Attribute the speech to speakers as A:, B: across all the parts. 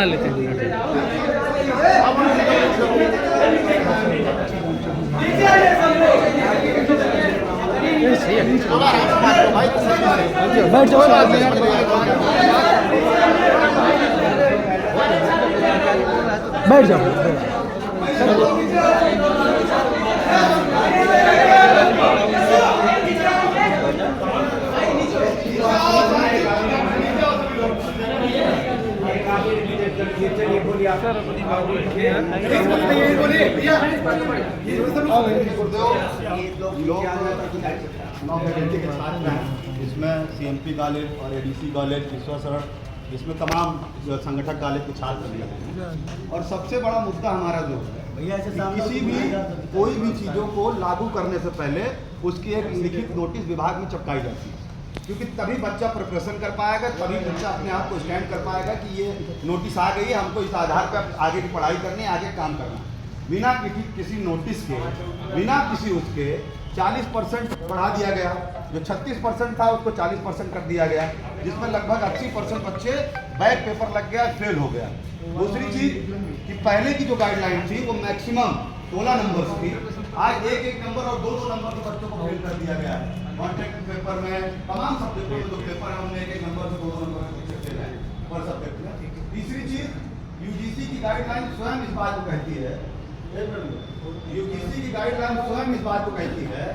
A: बना लेते हैं। बैठ जाओ, बैठ जाओ।
B: इसमें CMP कॉलेज और ADC कॉलेज, विश्वशरण, इसमें तमाम संगठक कॉलेज के छात्र भी हैं। और सबसे बड़ा मुद्दा हमारा जो है, किसी भी कोई भी चीज़ों को लागू करने से पहले उसकी एक लिखित नोटिस विभाग में चिपकाई जाती है, क्योंकि तभी बच्चा प्रिपरेशन कर पाएगा, तभी बच्चा अपने आप को स्टैंड कर पाएगा कि ये नोटिस आ गई है, हमको इस आधार पर आगे की पढ़ाई करनी है, आगे काम करना है। बिना किसी नोटिस के, बिना किसी उसके 40% बढ़ा दिया गया। जो 36% था उसको 40% कर दिया गया, जिसमें लगभग 80% बच्चे बैक पेपर लग गया, फेल हो गया। दूसरी चीज़ कि पहले की जो गाइडलाइन थी वो मैक्सिमम 16 नंबर थी, आज एक नंबर और दो नंबर के बच्चों को फेल कर दिया गया है। कॉन्ट्रैक्ट पेपर में तमाम सब्जेक्टों में जो पेपर है उनमें एक नंबर से 2 नंबर के बच्चे फेल है पर सब्जेक्ट में। तीसरी चीज़, UGC की गाइडलाइन स्वयं इस बात को कहती है, UGC की गाइडलाइन स्वयं इस बात को कहती है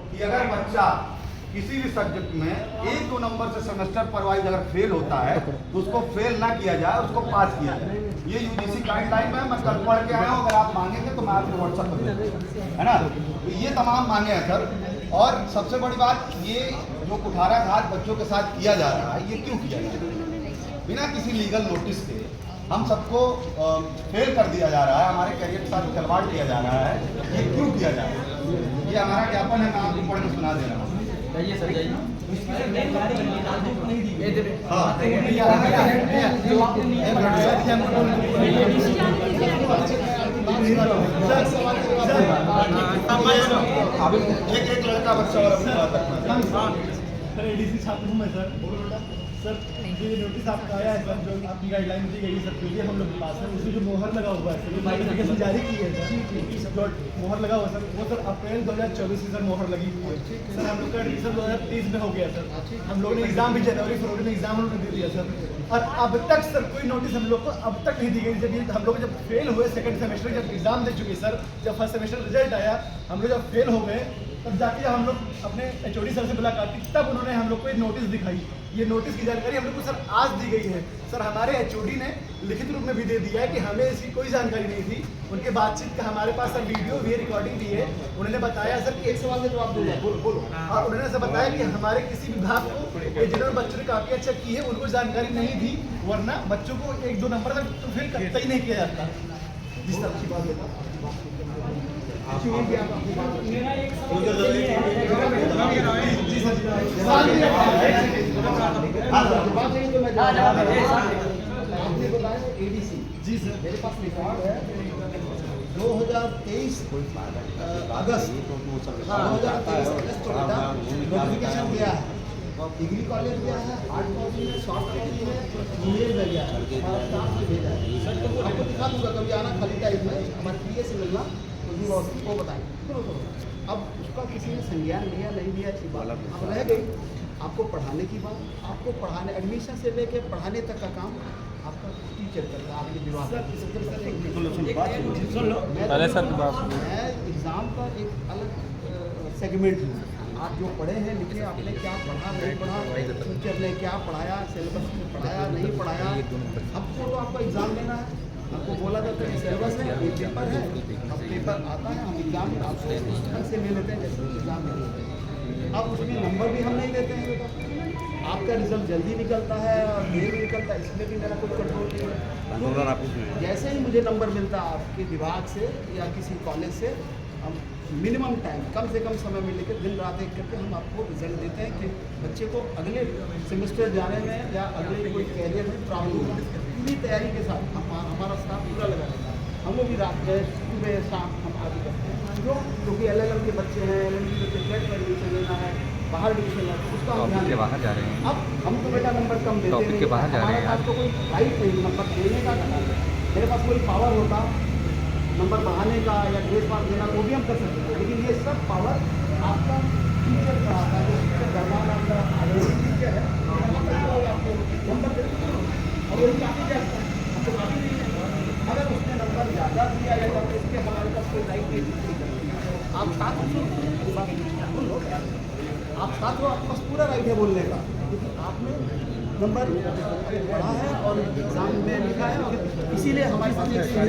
B: कि अगर बच्चा किसी भी सब्जेक्ट में 1-2 नंबर से सेमेस्टर पर वाइज अगर फेल होता है तो उसको फेल ना किया जाए, उसको पास किया जाए। ये UGC गाइडलाइन में मैं कल पढ़ के आया हूँ, अगर आप मांगेंगे तो मैं आपको व्हाट्सएप पर भेज दूँगा, है ना। तो ये तमाम मांगे हैं सर। और सबसे बड़ी बात, ये जो कुठाराघात बच्चों के साथ किया जा रहा है, ये क्यों किया जा रहा है? बिना किसी लीगल नोटिस के हम सबको फेल कर दिया जा रहा है, हमारे करियर के साथ खिलवाड़ किया जा रहा है। ये क्यों किया जा रहा है? ये हमारा ज्ञापन है, मैं आपको पढ़ के सुना दे रहा हूँ।
A: सर जाइए।
B: एक लड़का बच्चा और
C: सर ADC छात्र हूँ मैं सर। सर जो ये नोटिस आपका आया है सर, जो आपकी गाइडलाइन दी गई सर, जो हम लोग के पास है, उसमें जो मोहर लगा हुआ है सर, जो नोटिफिकेशन जारी की है सर, जो मोहर लगा हुआ है सर, वो सर अप्रैल 2024 से सर मोहर लगी हुई है सर। हम लोग का एडमिशन 2023 में हो गया सर। हम लोगों ने एग्जाम भी जनवरी-फरवरी में एग्जाम हम लोग दे दिया सर, और अब तक सर कोई नोटिस हम लोग को अब तक नहीं दी गई। जब ये हम लोग जब फेल हुए सेकंड सेमेस्टर, जब एग्जाम दे चुके सर, जब फर्स्ट सेमेस्टर रिजल्ट आया, हम लोग जब फेल हो गए, तब जाके हम लोग अपने HOD सर से मुलाकात की, तब उन्होंने हम लोग को एक नोटिस दिखाई। ये नोटिस की जानकारी हम लोग को सर आज दी गई है सर। हमारे HOD ने लिखित रूप में भी दे दिया है कि हमें इसकी कोई जानकारी नहीं थी। उनके बातचीत का हमारे पास सर वीडियो भी, रिकॉर्डिंग भी है। उन्होंने बताया सर कि एक सवाल का जवाब दूंगा, बोलो। और उन्होंने सर बताया कि हमारे किसी विभाग को, जिन्होंने बच्चों ने काफी अच्छा की है, उनको जानकारी नहीं थी, वरना बच्चों को 1-2 नंबर तक तो फिर कतई नहीं किया जाता। जिस तरह की बात होता मेरा एक आपने बताया ADC जी सर, मेरे पास रिकॉर्ड है 2023 अगस्त 2023 नोटिफिकेशन दिया है। डिग्री कॉलेज गया है, आर्ट कॉलेज में, सॉफ्ट कॉलेज में, ईमेल में गया है, हमारा स्टाफ से भेजा है। आपको दिखा दूंगा कभी आना खाली टाइम में, हमारे PA से मिलना, वो बताएंगे। अब उसका किसी ने संज्ञान लिया नहीं लिया, अच्छी बात अब रह गई आपको पढ़ाने की बात। आपको पढ़ाने, एडमिशन से लेके पढ़ाने तक का काम आपका टीचर करता है, आपके विभाग। मैं एग्ज़ाम का एक अलग सेगमेंट हूँ। आप जो पढ़े हैं, लिखे, आपने क्या पढ़ा नहीं पढ़ा, टीचर ने क्या पढ़ाया, सिलेबस में पढ़ाया नहीं पढ़ाया, हमको तो आपका एग्ज़ाम लेना है। आपको बोला जाता है सिलेबस है, ये पेपर है, अब पेपर आता है, हम एग्ज़ाम आपसे ले लेते हैं, जैसे एग्ज़ाम ले लेते हैं। अब उसमें नंबर भी हम नहीं देते हैं बेटा, आपका रिजल्ट जल्दी निकलता है और देर में निकलता है, इसमें भी मेरा कोई कंट्रोल नहीं है। जैसे ही मुझे नंबर मिलता है आपके विभाग से या किसी कॉलेज से, हम मिनिमम टाइम, कम से कम समय में लेकर दिन रात एक करके हम आपको रिजल्ट देते हैं कि बच्चे को अगले सेमेस्टर जाने में या अगले कोई कैरियर में प्रॉब्लम हो। पूरी तैयारी के साथ हमारा स्टाफ पूरा लगा रहता है। हम लोग भी रात में, सुबह शाम हम आगे करते हैं, क्योंकि LLM के बच्चे हैं, LLM के बच्चे टेट में एडमिशन लेना है, बाहर डिवीजन है उसका हम
D: टॉपिक
C: ध्यान
D: के
C: दें।
D: बाहर जा रहे हैं।
C: अब हम तो बेटा नंबर कम देते
D: टॉपिक
C: नहीं,
D: के बाहर जा रहे हैं
C: हमारे पास तो कोई राइट नहीं नंबर देने का ना। मेरे पास कोई पावर होता नंबर बढ़ाने का या ग्रेस मार्क देना वो भी हम कर सकते थे, लेकिन ये सब पावर आपका टीचर का आता है। जो टीचर दरबार आपका टीचर है आपको नंबर देते हैं और वही काफ़ी जाता है आपको काफ़ी नहीं है। अगर उसने नंबर ज़्यादा दिया या कम इसके हमारे पास कोई राइट नहीं। आप साथ हो, आप साथ हो, आपके पास पूरा राइट है बोलने का, क्योंकि आपने नंबर पढ़ा है और एग्जाम में लिखा है और इसीलिए हमारे पास एक सुविधा है।